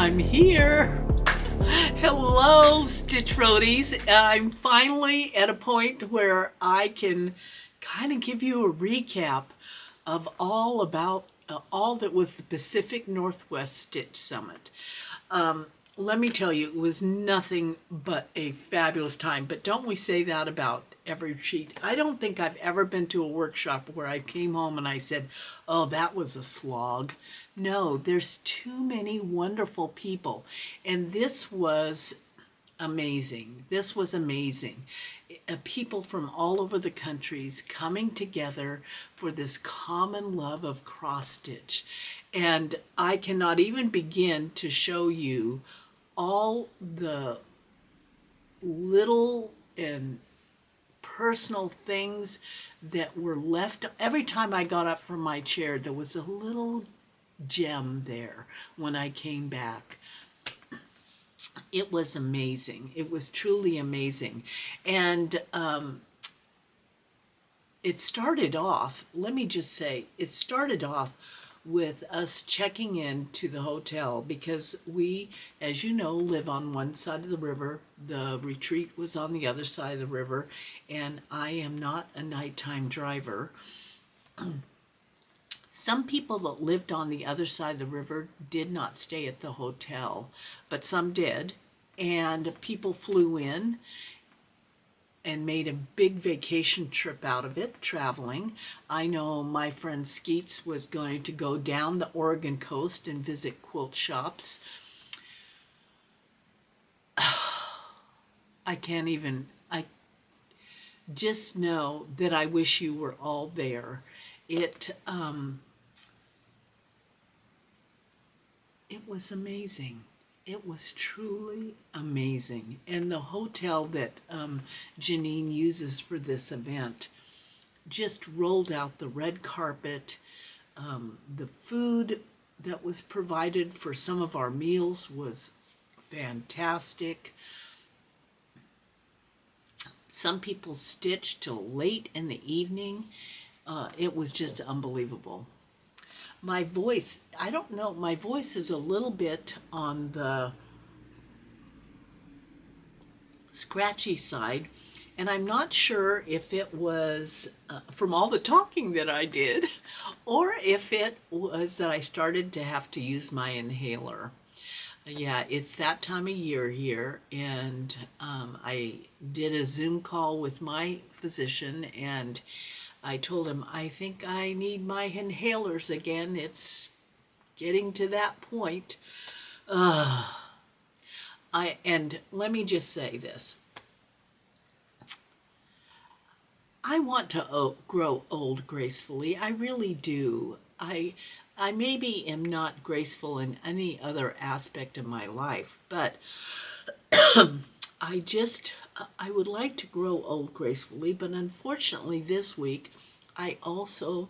I'm here. Hello, Stitch Roadies. I'm finally at a point where I can kind of give you a recap of all that was the Pacific Northwest Stitch Summit. Let me tell you, it was nothing but a fabulous time. But don't we say that about every retreat? I don't think I've ever been to a workshop where I came home and I said, oh, that was a slog. No, there's too many wonderful people. And this was amazing. This was amazing. People from all over the countries coming together for this common love of cross stitch. And I cannot even begin to show you all the little and personal things that were left. Every time I got up from my chair, there was a little gem there when I came back. It was amazing. It was truly amazing. And it started off, let me just say, it started off with us checking in to the hotel because we, as you know, live on one side of the river. The retreat was on the other side of the river, and I am not a nighttime driver. Some people that lived on the other side of the river did not stay at the hotel, but some did, and people flew in and made a big vacation trip out of it, traveling. I know my friend Skeets was going to go down the Oregon coast and visit quilt shops. I just know that I wish you were all there. It was amazing. It was truly amazing. And the hotel that Janine uses for this event just rolled out the red carpet. The food that was provided for some of our meals was fantastic. Some people stitched till late in the evening. It was just unbelievable. My voice, I don't know, my voice is a little bit on the scratchy side, and I'm not sure if it was from all the talking that I did, or if it was that I started to have to use my inhaler. Yeah, it's that time of year here, and I did a Zoom call with my physician, and I told him, I think I need my inhalers again. It's getting to that point. And let me just say this. I want to grow old gracefully. I really do. I maybe am not graceful in any other aspect of my life, but I would like to grow old gracefully, but unfortunately this week I also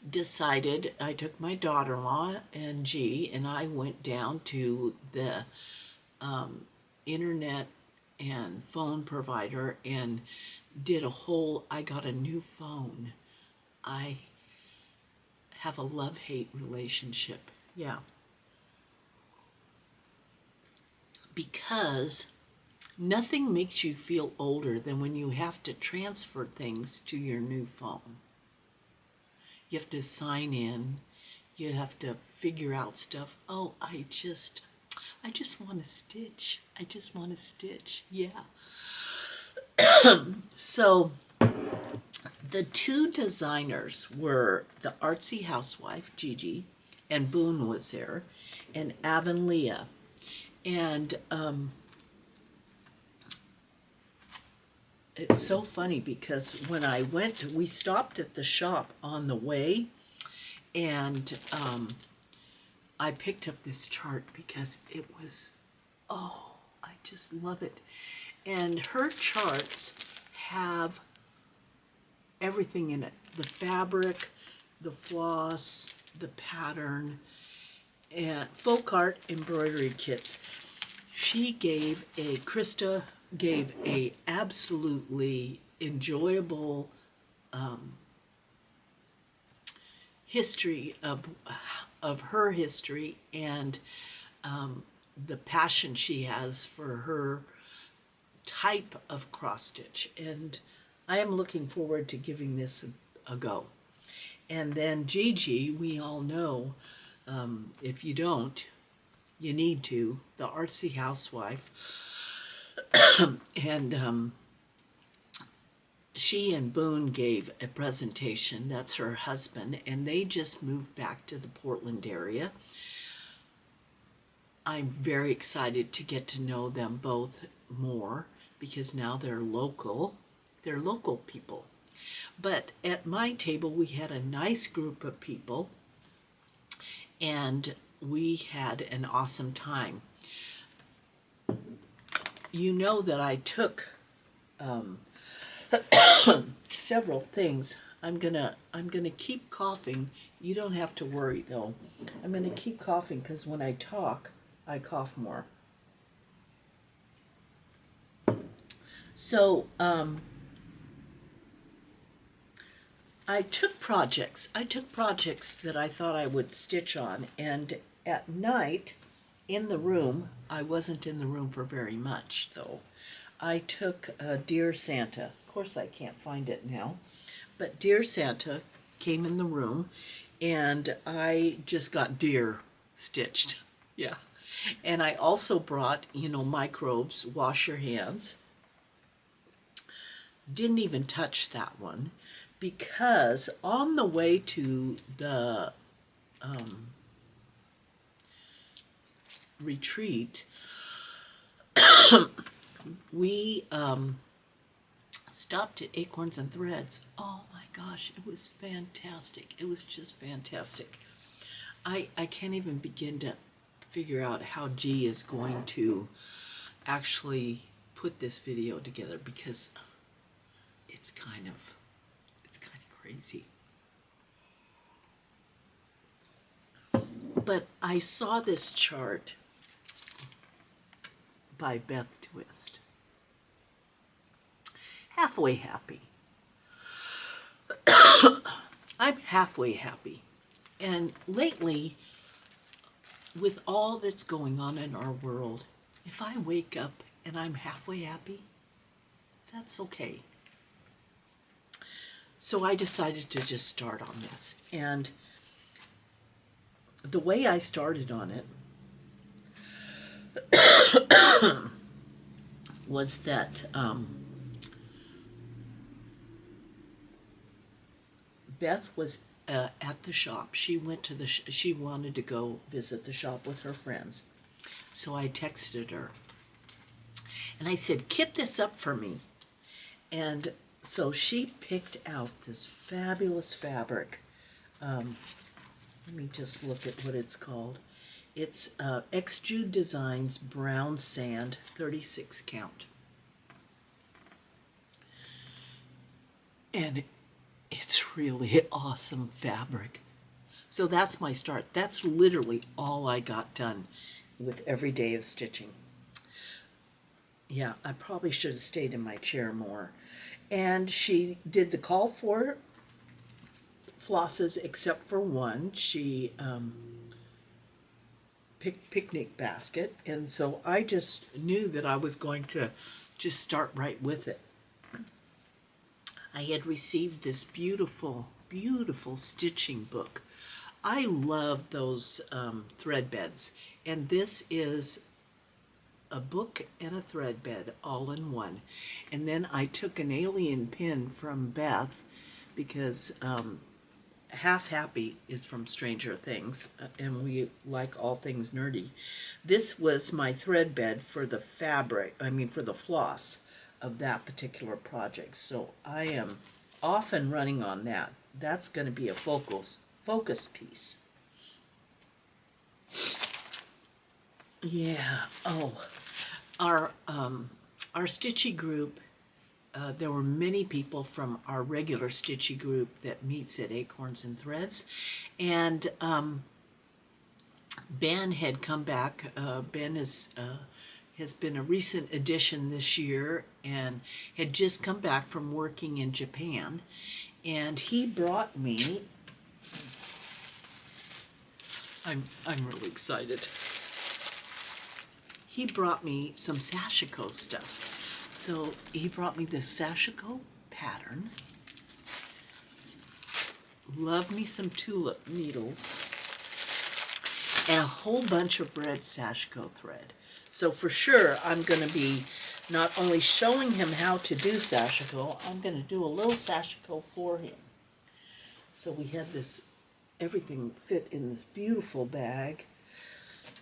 decided, I took my daughter-in-law and G, and I went down to the internet and phone provider and I got a new phone. I have a love-hate relationship, yeah. Because nothing makes you feel older than when you have to transfer things to your new phone. You have to sign in. You have to figure out stuff. Oh, I just want to stitch. I just want to stitch. Yeah. So the two designers were the Artsy Housewife, Gigi, and Boone was there, and Avelea. And it's so funny because when I went, we stopped at the shop on the way, and I picked up this chart because it was, oh, I just love it. And her charts have everything in it. The fabric, the floss, the pattern, and folk art embroidery kits. Krista gave a absolutely enjoyable history of her history, and the passion she has for her type of cross stitch, and I am looking forward to giving this a go. And then Gigi, we all know, if you don't, you need to, the Artsy Housewife, and she and Boone gave a presentation. That's her husband, and they just moved back to the Portland area. I'm very excited to get to know them both more because now they're local people. But at my table, we had a nice group of people, and we had an awesome time. You know that I took several things. I'm gonna keep coughing. You don't have to worry though. I'm gonna keep coughing because when I talk, I cough more. So I took projects that I thought I would stitch on, and at night in the room, I wasn't in the room for very much though. I took Dear Santa. Of course I can't find it now, but Dear Santa came in the room, and I just got deer stitched. Yeah. And I also brought, microbes, wash your hands. Didn't even touch that one because on the way to the retreat, we stopped at Acorns and Threads. Oh my gosh, it was fantastic. It was just fantastic. I can't even begin to figure out how G is going to actually put this video together because it's kind of crazy. But I saw this chart by Beth Twist. Halfway happy. I'm halfway happy. And lately, with all that's going on in our world, if I wake up and I'm halfway happy, that's okay. So I decided to just start on this. And the way I started on it was that Beth was at the shop. She went to she wanted to go visit the shop with her friends. So I texted her and I said, kit this up for me. And so she picked out this fabulous fabric. Let me just look at what it's called. It's Exjude Designs Brown Sand 36 count. And it's really awesome fabric. So that's my start. That's literally all I got done with every day of stitching. Yeah, I probably should have stayed in my chair more. And she did the call for flosses except for one. She picked picnic basket, and so I just knew that I was going to just start right with it. I had received this beautiful, beautiful stitching book. I love those thread beds, and this is a book and a thread bed all in one. And then I took an alien pin from Beth because Half Happy is from Stranger Things, and we like all things nerdy. This was my thread bed for the fabric, for the floss of that particular project. So I am off and running on that. That's going to be a focus piece. Yeah. Oh, our stitchy group. There were many people from our regular stitchy group that meets at Acorns and Threads, and Ben had come back. Ben has been a recent addition this year and had just come back from working in Japan, and he brought me. I'm really excited. he brought me some Sashiko stuff. So he brought me this Sashiko pattern. Love me some tulip needles. And a whole bunch of red Sashiko thread. So for sure, I'm going to be not only showing him how to do Sashiko, I'm going to do a little Sashiko for him. So we had this, everything fit in this beautiful bag.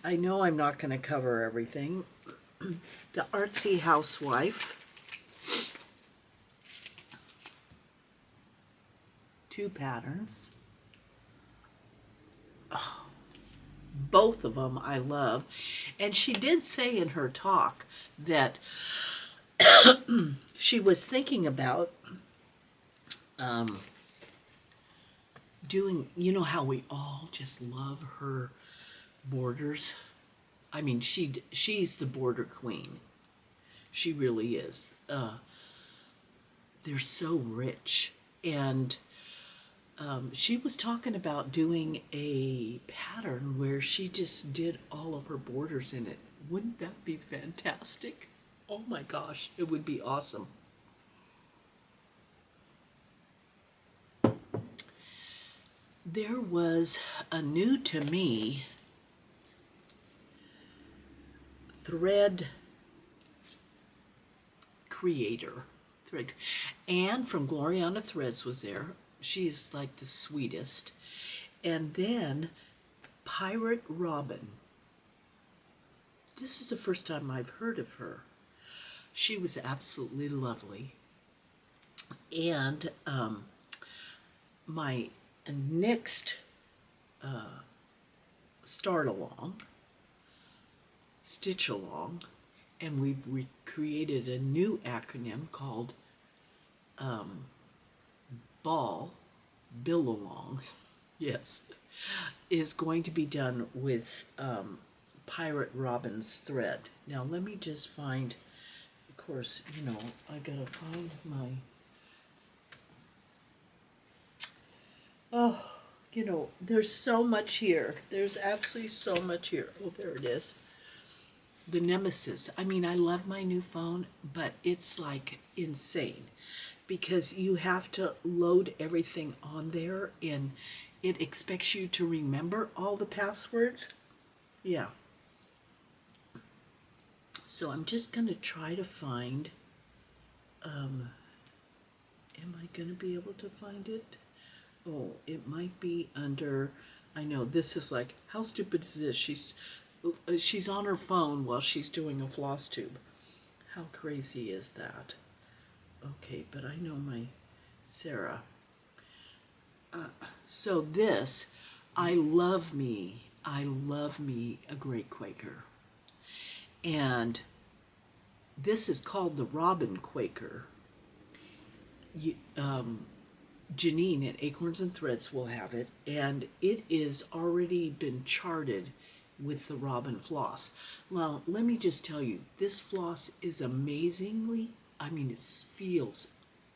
I know I'm not going to cover everything. The Artsy Housewife. 2 patterns. Oh, both of them I love. And she did say in her talk that she was thinking about doing, you know how we all just love her borders? I mean, she's the border queen. She really is. They're so rich. And she was talking about doing a pattern where she just did all of her borders in it. Wouldn't that be fantastic? Oh my gosh, it would be awesome. There was a new to me thread creator. Anne from Gloriana Threads was there. She's like the sweetest. And then Pirate Robin. This is the first time I've heard of her. She was absolutely lovely. And my next start along, stitch along, and we've created a new acronym called Bill Along, yes, is going to be done with Pirate Robin's thread. Now let me just find, of course, you know, I gotta find my, oh, you know, there's so much here. There's absolutely so much here. Oh, there it is. The Nemesis. I mean, I love my new phone, but it's like insane because you have to load everything on there and it expects you to remember all the passwords. Yeah. So I'm just going to try to find, am I going to be able to find it? Oh, it might be under, I know, this is like, how stupid is this? She's on her phone while she's doing a floss tube. How crazy is that? Okay, but I know my Sarah. So this, I love me a great Quaker. And this is called the Robin Quaker. Janine at Acorns and Threads will have it, and it is already been charted with the Robin floss. Well, let me just tell you, this floss is amazingly, I mean, it feels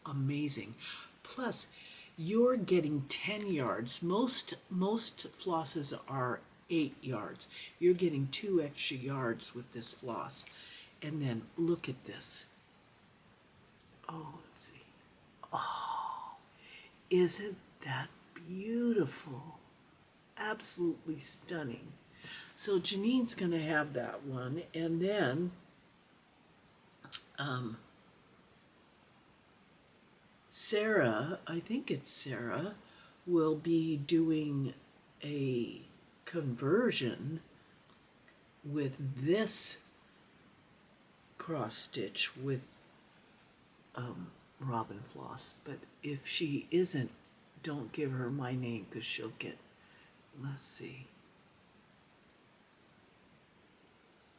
amazing. Plus, you're getting 10 yards. Most flosses are 8 yards. You're getting 2 extra yards with this floss. And then look at this. Oh, let's see. Oh, isn't that beautiful? Absolutely stunning. So Janine's going to have that one. And then Sarah, I think it's Sarah, will be doing a conversion with this cross stitch with Robin floss. But if she isn't, don't give her my name because she'll get, let's see.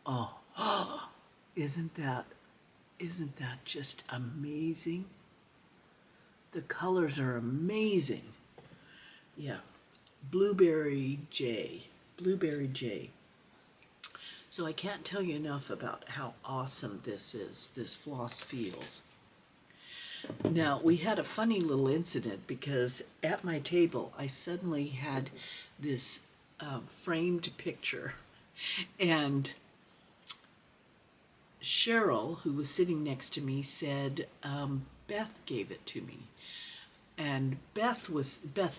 Oh, isn't that just amazing? The colors are amazing. Yeah, Blueberry J. So I can't tell you enough about how awesome this is, this floss feels. Now, we had a funny little incident because at my table, I suddenly had this framed picture, and Cheryl, who was sitting next to me, said, Beth gave it to me. And Beth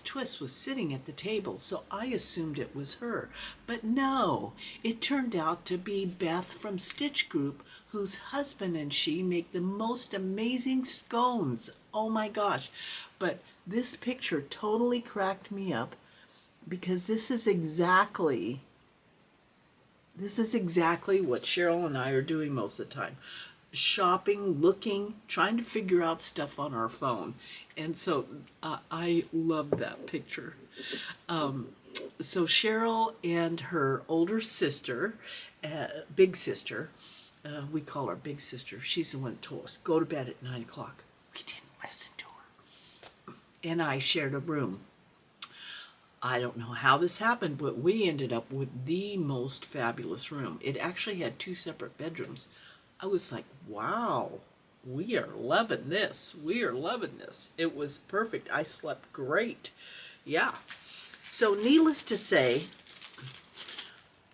Twist was sitting at the table, so I assumed it was her. But no, it turned out to be Beth from Stitch Group, whose husband and she make the most amazing scones. Oh my gosh. But this picture totally cracked me up because this is exactly what Cheryl and I are doing most of the time. Shopping, looking, trying to figure out stuff on our phone. And so I love that picture. So Cheryl and her older sister, big sister, we call her big sister. She's the one that told us, go to bed at 9 o'clock. We didn't listen to her. And I shared a room. I don't know how this happened, but we ended up with the most fabulous room. It actually had 2 separate bedrooms. I was like, wow, we are loving this. We are loving this. It was perfect. I slept great. Yeah. So needless to say,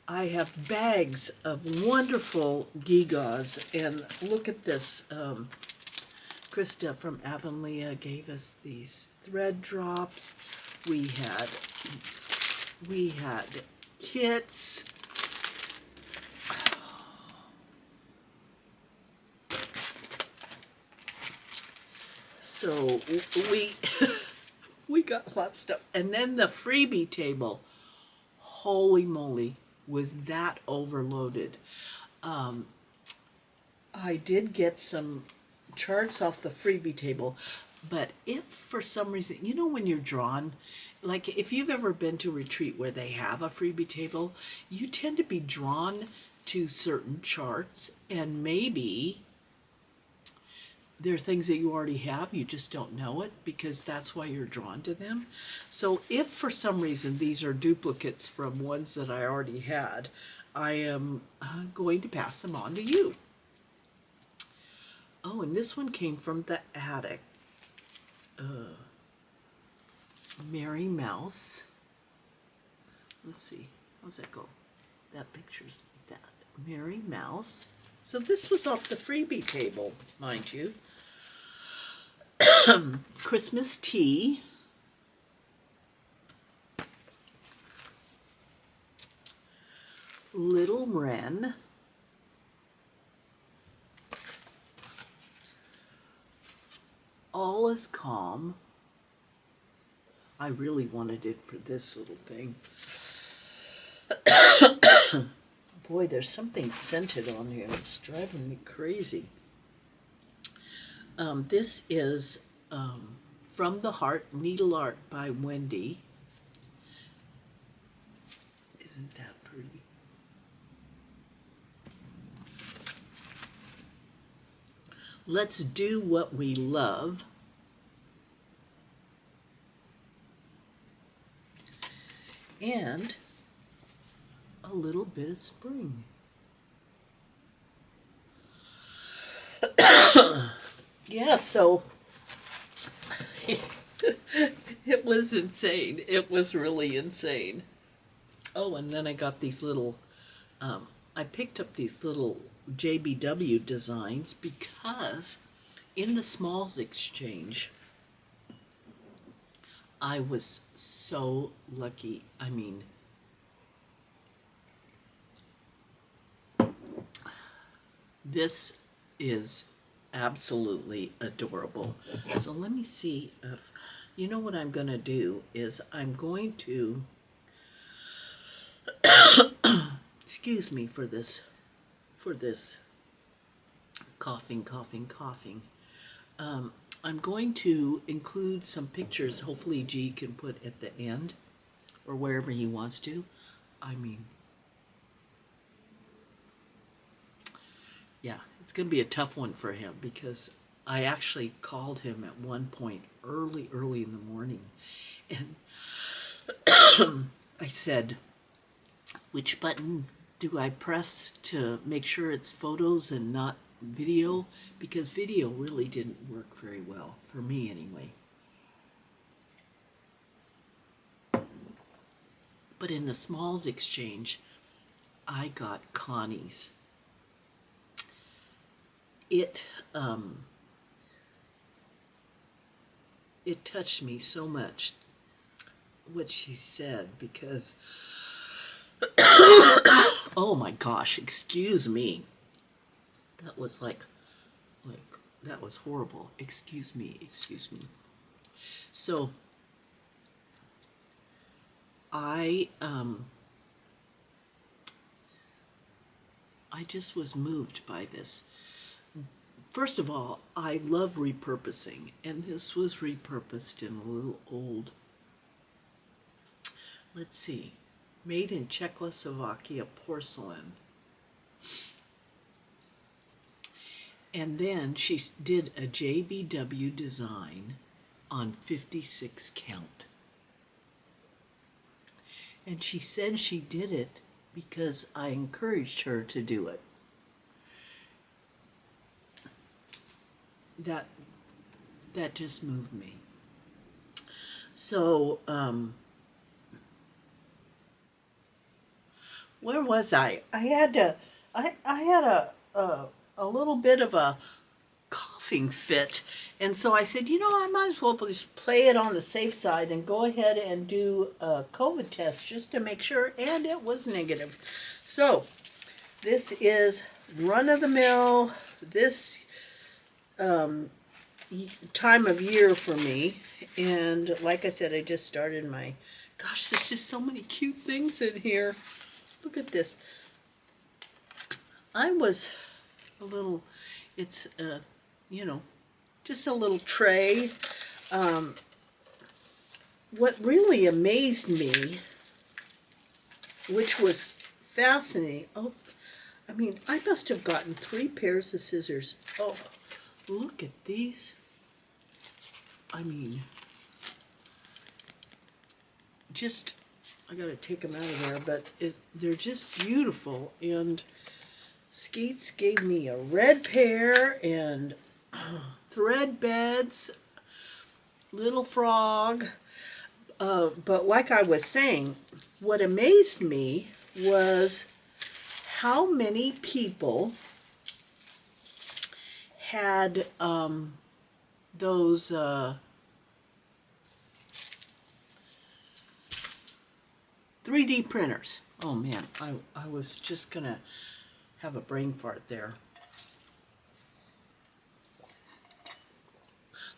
I have bags of wonderful gewgaws. And look at this. Krista from Avelea gave us these thread drops. We had kits. So we got lots of stuff. And then the freebie table, holy moly, was that overloaded. I did get some charts off the freebie table, but if for some reason, you know when you're drawn, like if you've ever been to a retreat where they have a freebie table, you tend to be drawn to certain charts, and maybe there are things that you already have, you just don't know it because that's why you're drawn to them. So if for some reason these are duplicates from ones that I already had, I am going to pass them on to you. Oh, and this one came from the attic. Mary Mouse. Let's see, how's that go? That picture's like that. Mary Mouse. So this was off the freebie table, mind you. Christmas tea. Little Wren. All is calm. I really wanted it for this little thing. Boy, there's something scented on here. It's driving me crazy. This is From the Heart, Needle Art by Wendy. Isn't that pretty? Let's Do What We Love. And a little bit of spring. Yeah, so it was insane. It was really insane. Oh, and then I got these little, I picked up these little JBW designs because in the Smalls Exchange, I was so lucky. I mean, this is absolutely adorable. So let me see if, you know what I'm going to do is I'm going to, excuse me for this coughing. I'm going to include some pictures hopefully G can put at the end or wherever he wants to. I mean, yeah, it's going to be a tough one for him because I actually called him at one point early in the morning and I said, which button do I press to make sure it's photos and not video? Because video really didn't work very well, for me anyway. But in the Smalls Exchange, I got Connie's. it it touched me so much what she said, because oh my gosh, excuse me, that was like that was horrible. Excuse me. So I just was moved by this. First of all, I love repurposing, and this was repurposed in a little old, let's see, made in Czechoslovakia porcelain. And then she did a JBW design on 56 count. And she said she did it because I encouraged her to do it. That just moved me. So, where was I? I had a little bit of a coughing fit, and so I said, I might as well just play it on the safe side and go ahead and do a COVID test just to make sure, and it was negative. So this is run-of-the-mill this time of year for me, and like I said, I just started my, gosh, there's just so many cute things in here. Look at this. I was a little, it's just a little tray. What really amazed me, which was fascinating, I must have gotten 3 pairs of scissors. Oh, look at these. I gotta take them out of there, but they're just beautiful. And Skeets gave me a red pair, and thread beds, little frog. But like I was saying, what amazed me was how many people had those 3D printers. Oh man, I was just gonna have a brain fart there.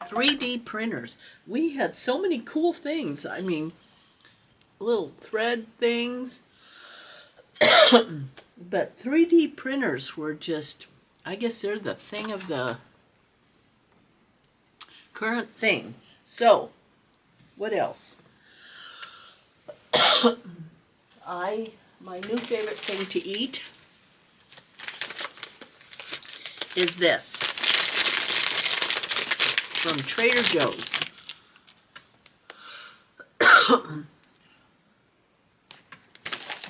3D printers. We had so many cool things. Little thread things. But 3D printers were just, I guess they're the thing of the current thing. So, what else? My new favorite thing to eat is this from Trader Joe's.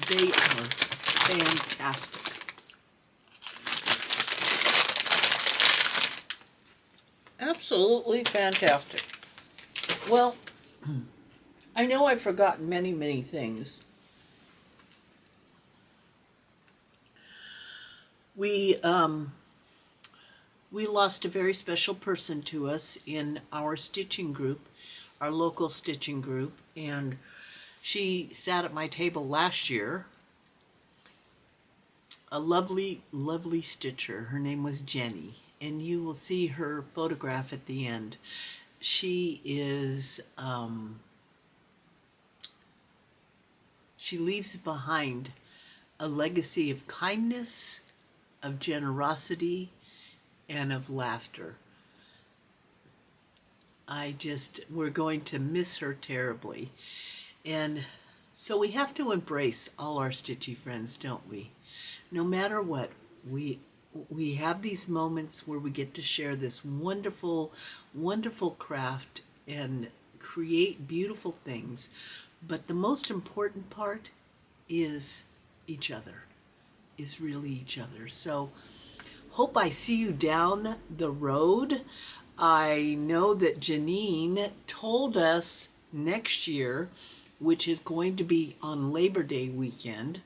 They are fantastic. Absolutely fantastic. Well, I know I've forgotten many, many things. We lost a very special person to us in our stitching group, our local stitching group, and she sat at my table last year. A lovely, lovely stitcher. Her name was Jenny, and you will see her photograph at the end. She is, she leaves behind a legacy of kindness, of generosity, and of laughter. We're going to miss her terribly. And so we have to embrace all our stitchy friends, don't we? No matter what, we have these moments where we get to share this wonderful, wonderful craft and create beautiful things. But the most important part is each other, is really each other. So hope I see you down the road. I know that Janine told us next year, which is going to be on Labor Day weekend,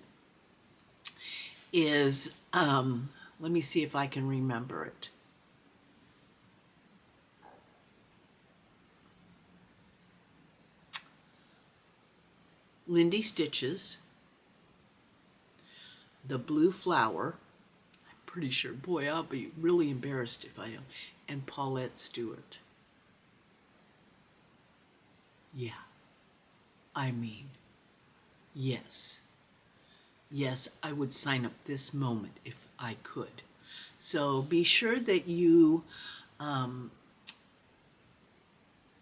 is, let me see if I can remember it. Lindy Stitches, the Blue Flower, I'm pretty sure, boy, I'll be really embarrassed if I don't, and Paulette Stewart. Yeah, I mean, yes. Yes, I would sign up this moment if I could. So be sure that you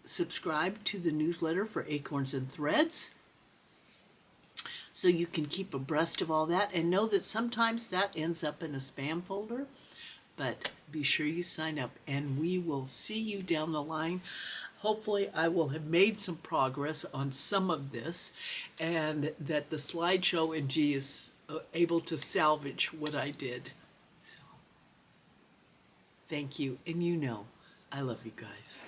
subscribe to the newsletter for Acorns and Threads so you can keep abreast of all that, and know that sometimes that ends up in a spam folder, but be sure you sign up, and we will see you down the line. Hopefully I will have made some progress on some of this, and that the slideshow and G is able to salvage what I did. So, thank you, and you know, I love you guys.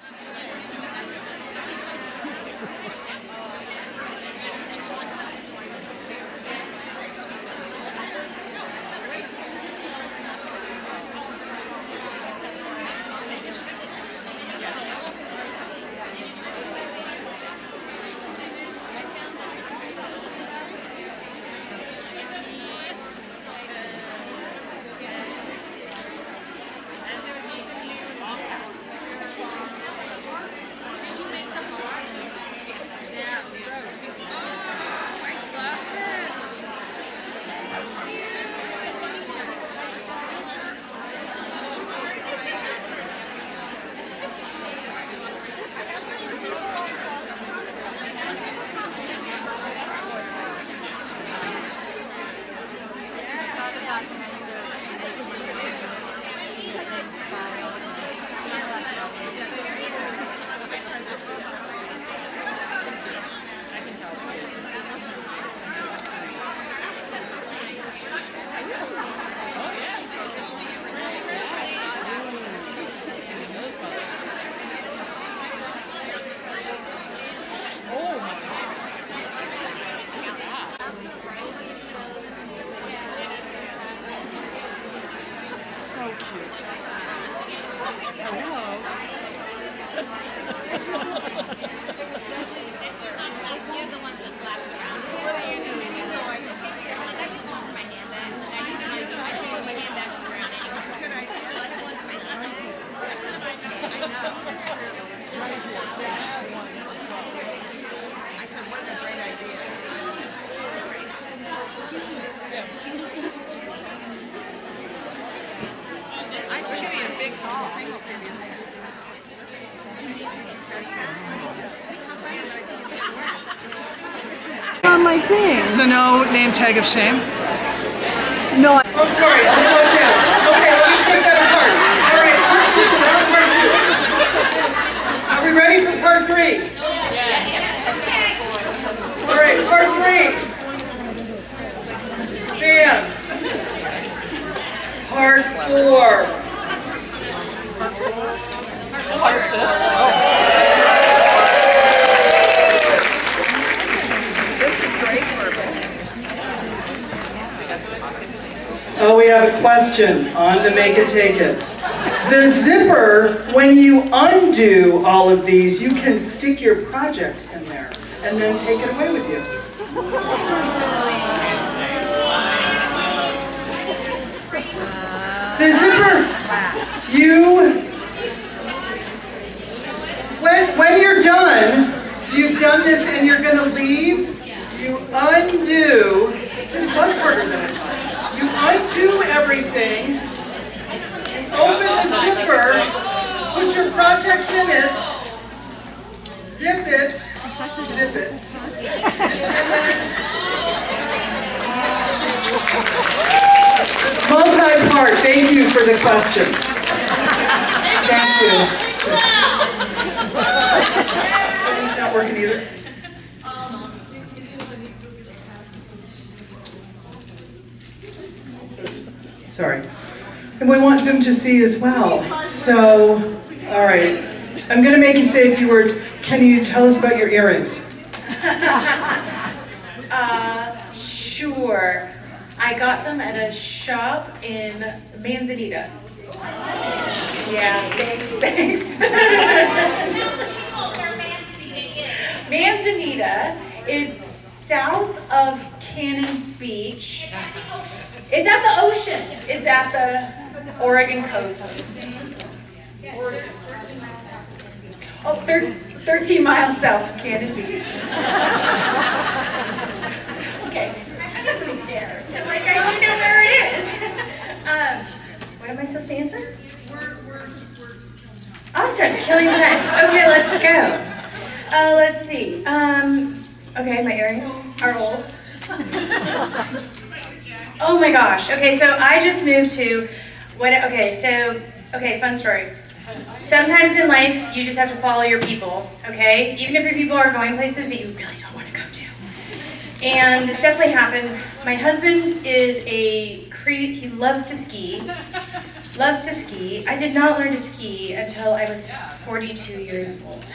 On my thing. So no name tag of shame? No. Oh, sorry, I slowed down. Okay, let me take that apart. All right, part 2. Now part 2. Are we ready for part 3? Yes. All right, part 3. Bam. Part 4. Oh, we have a question. On to make it, take it. The zipper, when you undo all of these, you can stick your project in there and then take it away with you. The zipper, when you're done, you've done this and you're going to leave, you undo. This was harder than I thought. You undo everything, open the zipper, put your projects in it, zip it, and then multi-part. Thank you for the questions. Thank you. It's not working either. Sorry. And we want Zoom to see as well. So, all right. I'm going to make you say a few words. Can you tell us about your earrings? Sure. I got them at a shop in Manzanita. Yeah, thanks. Manzanita is south of Cannon Beach. It's at the ocean. It's at the Oregon coast. Oh, 13 miles south of Cannon Beach. Okay. There. So like I do know where it is. What am I supposed to answer? Awesome, killing time. Okay, let's go. Let's see. Okay, my earrings are old. Oh my gosh. Okay, so I just moved to fun story. Sometimes in life, you just have to follow your people, okay? Even if your people are going places that you really don't want to go to. And this definitely happened. My husband is he loves to ski. Loves to ski. I did not learn to ski until I was 42 years old.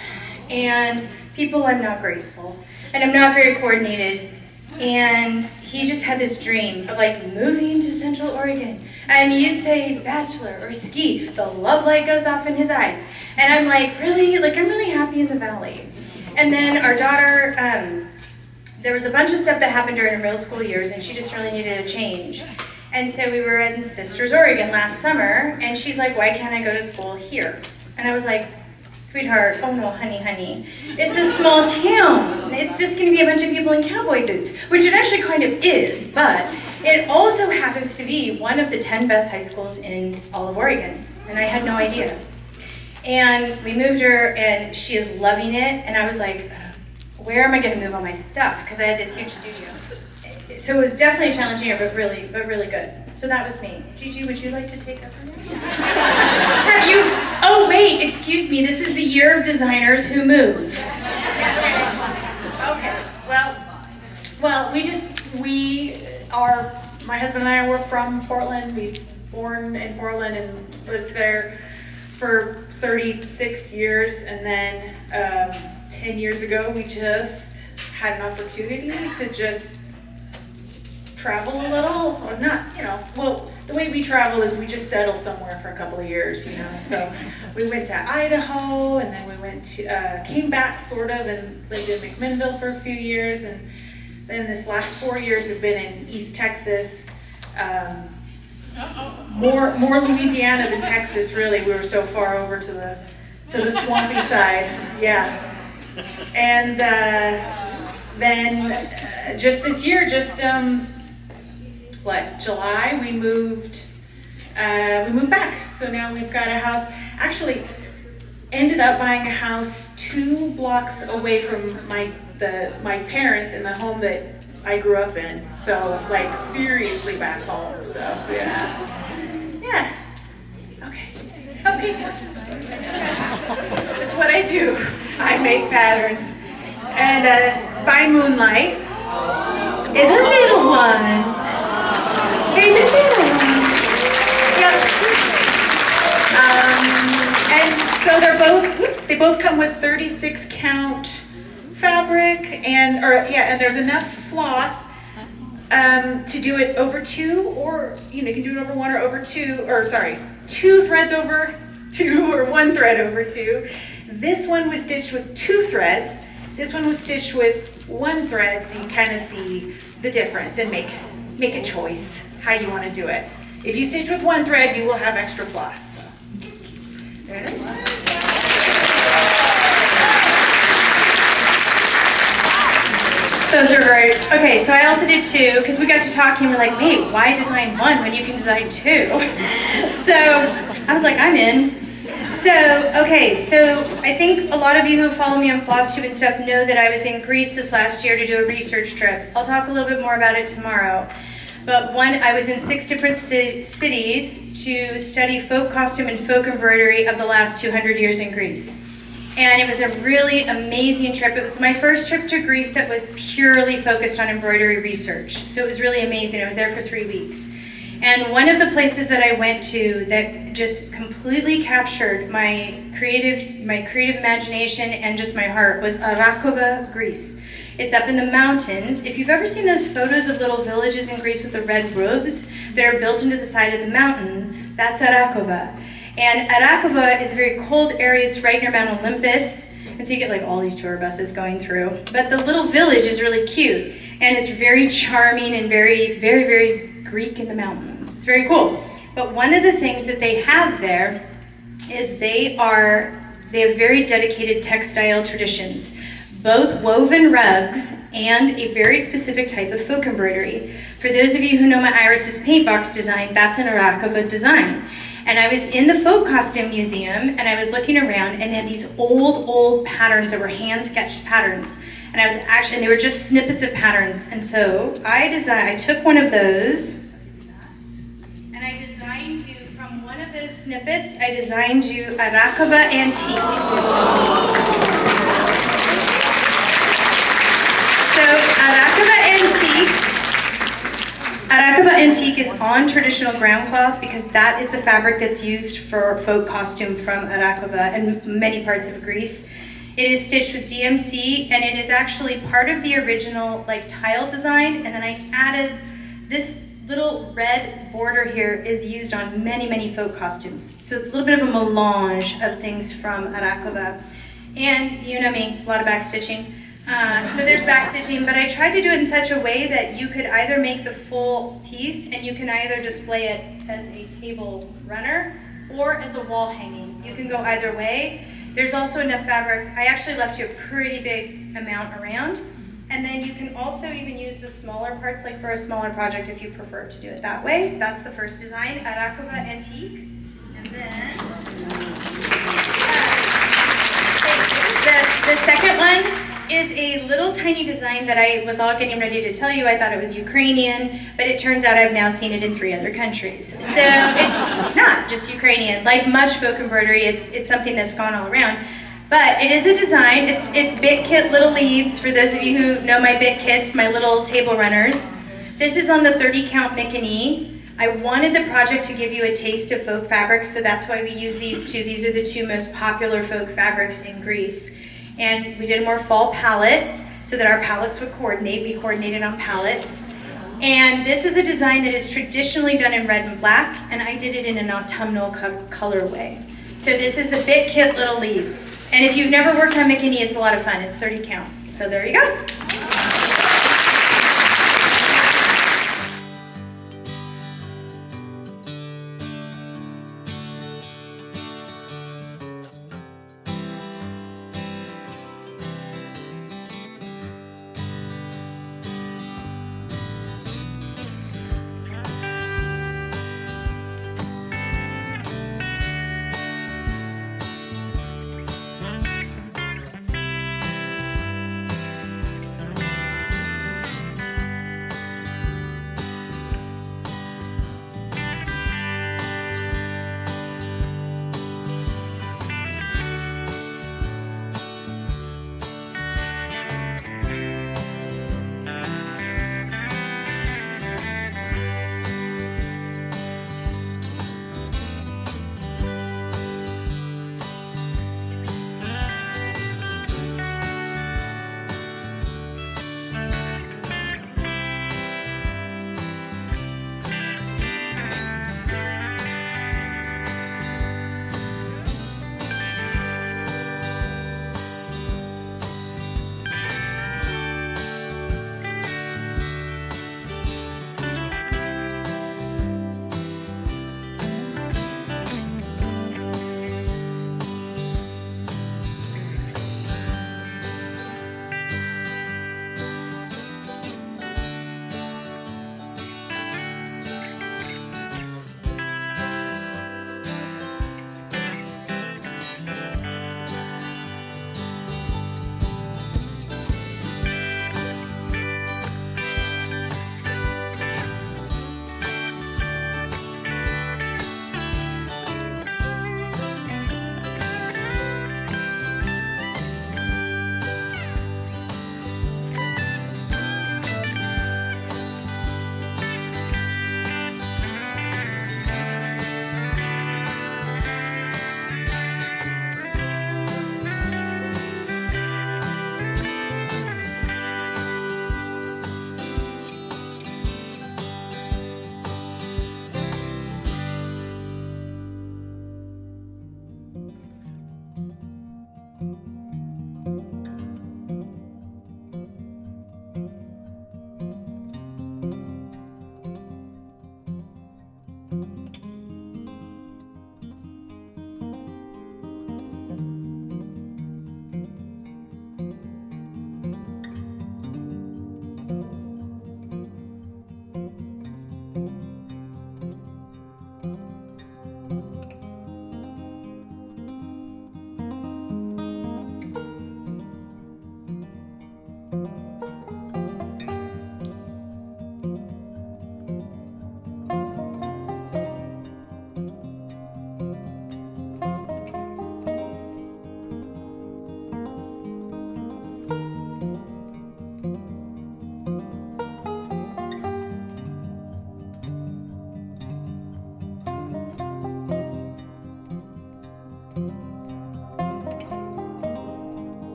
And people, I'm not graceful. And I'm not very coordinated. And he just had this dream of like moving to Central Oregon. And you'd say bachelor or ski, the love light goes off in his eyes. And I'm like, really? Like, I'm really happy in the valley. And then our daughter, there was a bunch of stuff that happened during her middle school years, and she just really needed a change. And so we were in Sisters, Oregon last summer, and she's like, why can't I go to school here? And I was like, sweetheart, oh no, honey, it's a small town. It's just gonna be a bunch of people in cowboy boots, which it actually kind of is, but it also happens to be one of the 10 best high schools in all of Oregon, and I had no idea. And we moved her, and she is loving it, and I was like, where am I gonna move all my stuff? Because I had this huge studio. So it was definitely a challenging year, but really good. So that was me. Gigi, would you like to take up on that? Have you, oh wait, excuse me, this is the year of designers who move. Okay, my husband and I were from Portland. We born in Portland and lived there for 36 years. And then 10 years ago, we just had an opportunity to just travel a little, or not, well, the way we travel is we just settle somewhere for a couple of years, So we went to Idaho, and then we went to, came back sort of, and lived in McMinnville for a few years, and then this last 4 years we've been in East Texas, more Louisiana than Texas, really. We were so far over to the swampy side, yeah. And then just this year, July, we moved back. So now we've got a house, actually ended up buying a house 2 blocks away from my parents in the home that I grew up in. So like seriously back home. So yeah. Okay. That's what I do. I make patterns. And by moonlight is a little one. There's a little one. Yep. And so they both come with 36 count fabric, and there's enough floss to do it over 2, or you can do it over 1 or over 2, or sorry, 2 threads over 2 or 1 thread over 2. This one was stitched with 2 threads. This one was stitched with 1 thread, so you kind of see the difference and make a choice how you want to do it. If you stitch with 1 thread, you will have extra floss. So. There it is. Those are great. Okay, so I also did 2, because we got to talking and we're like, wait, why design 1 when you can design 2? So I was like, I'm in. So I think a lot of you who follow me on FlossTube and stuff know that I was in Greece this last year to do a research trip. I'll talk a little bit more about it tomorrow. But I was in 6 different cities to study folk costume and folk embroidery of the last 200 years in Greece. And it was a really amazing trip. It was my first trip to Greece that was purely focused on embroidery research. So it was really amazing. I was there for 3 weeks. And one of the places that I went to that just completely captured my creative imagination and just my heart was Arakova, Greece. It's up in the mountains. If you've ever seen those photos of little villages in Greece with the red roofs that are built into the side of the mountain, that's Arakova. And Arakova is a very cold area. It's right near Mount Olympus. And so you get like all these tour buses going through. But the little village is really cute, and it's very charming and very, very, very Greek in the mountains. It's very cool. But one of the things that they have there is they have very dedicated textile traditions, both woven rugs and a very specific type of folk embroidery. For those of you who know my Iris's paint box design, that's an Arakova design. And I was in the folk costume museum, and I was looking around, and they had these old patterns that were hand-sketched patterns. And and they were just snippets of patterns. And so I took one of those, and I designed you, from one of those snippets, I designed you Arakova Antique. So Arakova Antique is on traditional ground cloth because that is the fabric that's used for folk costume from Arakova and many parts of Greece. It is stitched with DMC, and it is actually part of the original tile design, and then I added this little red border here is used on many folk costumes. So it's a little bit of a melange of things from Arakova. And you know me, a lot of backstitching. So there's backstitching, but I tried to do it in such a way that you could either make the full piece, and you can either display it as a table runner or as a wall hanging. You can go either way. There's also enough fabric. I actually left you a pretty big amount around. And then you can also even use the smaller parts, like for a smaller project if you prefer to do it that way. That's the first design, Arakova Antique. And then the second one is a little tiny design that I was all getting ready to tell you. I thought it was Ukrainian, but it turns out I've now seen it in 3 other countries. So it's not just Ukrainian. Like much folk embroidery, it's something that's gone all around. But it is a design. It's bit kit little leaves. For those of you who know my bit kits, my little table runners. This is on the 30 count Mickey. I wanted the project to give you a taste of folk fabrics, so that's why we use these two. These are the 2 most popular folk fabrics in Greece. And we did a more fall palette so that our palettes would coordinate. We coordinated on palettes. And this is a design that is traditionally done in red and black, and I did it in an autumnal colorway. So this is the bit kit little leaves. And if you've never worked on Mickey, it's a lot of fun. It's 30 count. So there you go.